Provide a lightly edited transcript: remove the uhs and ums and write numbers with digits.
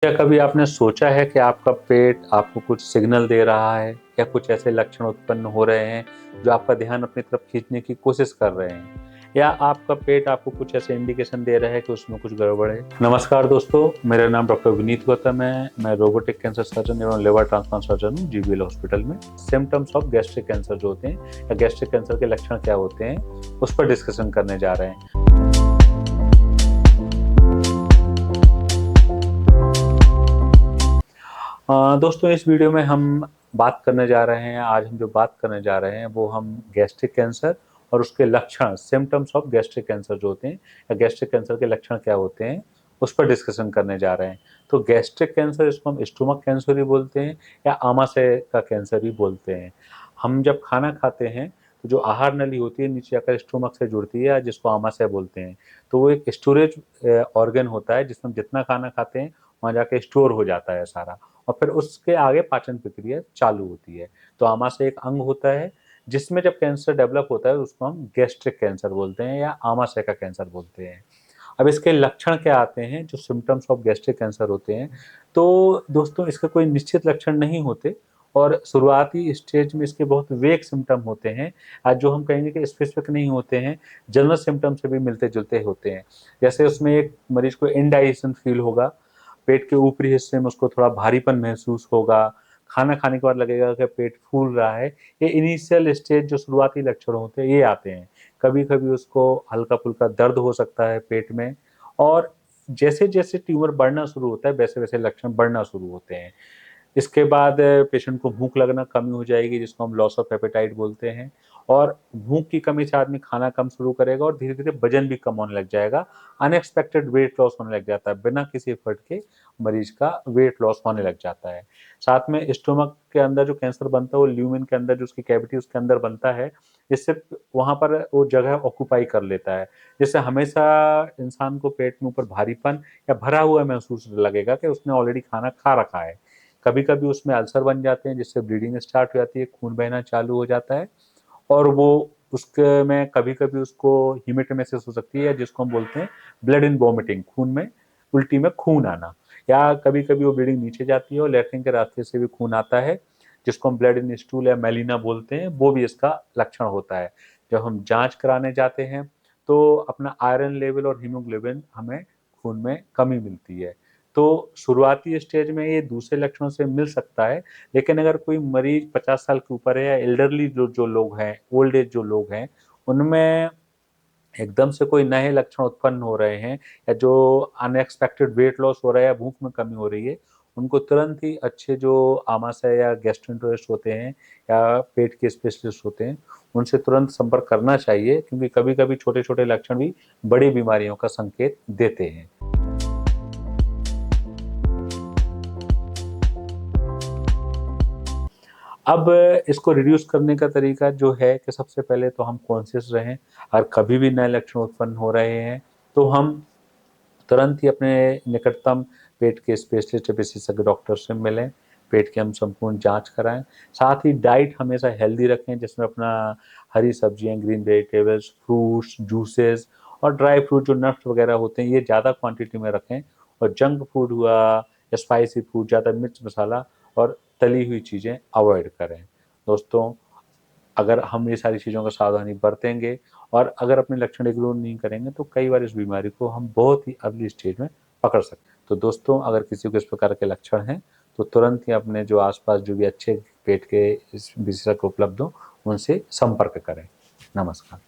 क्या कभी आपने सोचा है कि आपका पेट आपको कुछ सिग्नल दे रहा है या कुछ ऐसे लक्षण उत्पन्न हो रहे हैं जो आपका ध्यान अपनी तरफ खींचने की कोशिश कर रहे हैं, या आपका पेट आपको कुछ ऐसे इंडिकेशन दे रहा है कि उसमें कुछ गड़बड़ है? नमस्कार दोस्तों, मेरा नाम डॉक्टर विनीत गौतम है। मैं रोबोटिक कैंसर सर्जन एवं लिवर ट्रांसप्लांट सर्जन हूँ जीबीएल हॉस्पिटल में। सिम्टम्स ऑफ गैस्ट्रिक कैंसर जो होते हैं या गैस्ट्रिक कैंसर के लक्षण क्या होते हैं, उस पर डिस्कशन करने जा रहे हैं। दोस्तों, इस वीडियो में हम बात करने जा रहे हैं, आज हम जो बात करने जा रहे हैं वो हम गैस्ट्रिक कैंसर और उसके लक्षण, सिम्टम्स ऑफ गैस्ट्रिक कैंसर जो होते हैं या गैस्ट्रिक कैंसर के लक्षण क्या होते हैं, उस पर डिस्कशन करने जा रहे हैं। तो गैस्ट्रिक कैंसर, इसको हम स्टोमक कैंसर भी बोलते हैं या आमाशय का कैंसर भी बोलते हैं। हम जब खाना खाते हैं तो जो आहार नली होती है नीचे आकर स्टोमक से जुड़ती है, जिसको आमाशय बोलते हैं। तो वो एक स्टोरेज ऑर्गन होता है जिसमें जितना खाना खाते हैं वहाँ जाके स्टोर हो जाता है सारा, और फिर उसके आगे पाचन प्रक्रिया चालू होती है। तो आमाशय एक अंग होता है जिसमें जब कैंसर डेवलप होता है उसको हम गैस्ट्रिक कैंसर बोलते हैं या आमाशय का कैंसर बोलते हैं। अब इसके लक्षण क्या आते हैं, जो सिम्टम्स ऑफ गैस्ट्रिक कैंसर होते हैं, तो दोस्तों इसके कोई निश्चित लक्षण नहीं होते और शुरुआती स्टेज में इसके बहुत वेग सिम्टम होते हैं, जो हम कहेंगे कि स्पेसिफिक नहीं होते हैं, जनरल सिम्टम से भी मिलते-जुलते होते हैं। जैसे उसमें एक मरीज को इंडाइजेशन फील होगा, पेट के ऊपरी हिस्से में उसको थोड़ा भारीपन महसूस होगा, खाना खाने के बाद लगेगा कि पेट फूल रहा है। ये इनिशियल स्टेज जो शुरुआती लक्षण होते हैं ये आते हैं। कभी-कभी उसको हल्का-फुल्का दर्द हो सकता है पेट में, और जैसे-जैसे ट्यूमर बढ़ना शुरू होता है वैसे-वैसे लक्षण बढ़ना शुरू होते हैं। इसके बाद पेशेंट को भूख लगना कम हो जाएगी, जिसको हम लॉस ऑफ एपेटाइट बोलते हैं, और भूख की कमी से आदमी खाना कम शुरू करेगा और धीरे-धीरे वज़न भी कम होने लग जाएगा। अनएक्सपेक्टेड वेट लॉस होने लग जाता है, बिना किसी एफर्ट के मरीज का वेट लॉस होने लग जाता है। साथ में स्टोमक के अंदर जो कैंसर बनता है वो ल्यूमेन के अंदर जो उसकी कैविटी उसके अंदर बनता है, जिससे वहाँ पर वो जगह ऑक्यूपाई कर लेता है। जिससे हमेशा इंसान को पेट में ऊपर भारीपन या भरा हुआ महसूस लगेगा कि उसने ऑलरेडी खाना खा रखा है। कभी-कभी उसमें अल्सर बन जाते हैं जिससे ब्लीडिंग स्टार्ट हो जाती है, खून बहना चालू हो जाता है, और वो उसके में कभी-कभी उसको हीमेटेमेसिस हो सकती है जिसको हम बोलते हैं ब्लड इन वॉमिटिंग, खून में उल्टी में खून आना, या कभी-कभी वो ब्लीडिंग नीचे जाती है और लैट्रिन के रास्ते से भी खून आता है, जिसको हम ब्लड इन स्टूल या मेलिना बोलते हैं, वो भी इसका लक्षण होता है। जब हम जाँच कराने जाते हैं तो अपना आयरन लेवल और हीमोग्लोबिन हमें खून में कमी मिलती है। तो शुरुआती स्टेज में ये दूसरे लक्षणों से मिल सकता है, लेकिन अगर कोई मरीज 50 साल के ऊपर है या एल्डरली जो जो लोग हैं, ओल्ड एज जो लोग हैं, उनमें एकदम से कोई नए लक्षण उत्पन्न हो रहे हैं या जो अनएक्सपेक्टेड वेट लॉस हो रहा है या भूख में कमी हो रही है, उनको तुरंत ही अच्छे जो आमाशय या गैस्ट्रोएंटेरोलिस्ट होते हैं या पेट के स्पेशलिस्ट होते हैं, उनसे तुरंत संपर्क करना चाहिए, क्योंकि कभी-कभी छोटे-छोटे लक्षण भी बड़ी बीमारियों का संकेत देते हैं। अब इसको रिड्यूस करने का तरीका जो है कि सबसे पहले तो हम कॉन्शियस रहें। अगर कभी भी नए लक्षण उत्पन्न हो रहे हैं तो हम तुरंत ही अपने निकटतम पेट के स्पेशलिस्ट या विशेषज्ञ डॉक्टर से मिलें, पेट की हम संपूर्ण जाँच कराएँ। साथ ही डाइट हमेशा हेल्दी रखें, जिसमें अपना हरी सब्जियाँ, ग्रीन वेजिटेबल्स, फ्रूट्स, जूसेस और ड्राई फ्रूट जो नट्स वगैरह होते हैं, ये ज़्यादा क्वांटिटी में रखें, और जंक फूड हुआ या स्पाइसी फूड, ज़्यादा मिर्च मसाला और तली हुई चीज़ें अवॉइड करें। दोस्तों, अगर हम ये सारी चीज़ों का सावधानी बरतेंगे और अगर अपने लक्षण इग्नोर नहीं करेंगे तो कई बार इस बीमारी को हम बहुत ही अर्ली स्टेज में पकड़ सकते हैं। तो दोस्तों, अगर किसी को इस प्रकार के लक्षण हैं तो तुरंत ही अपने जो आस-पास जो भी अच्छे पेट के इस विशेषज्ञ उपलब्ध हों, उनसे संपर्क करें। नमस्कार।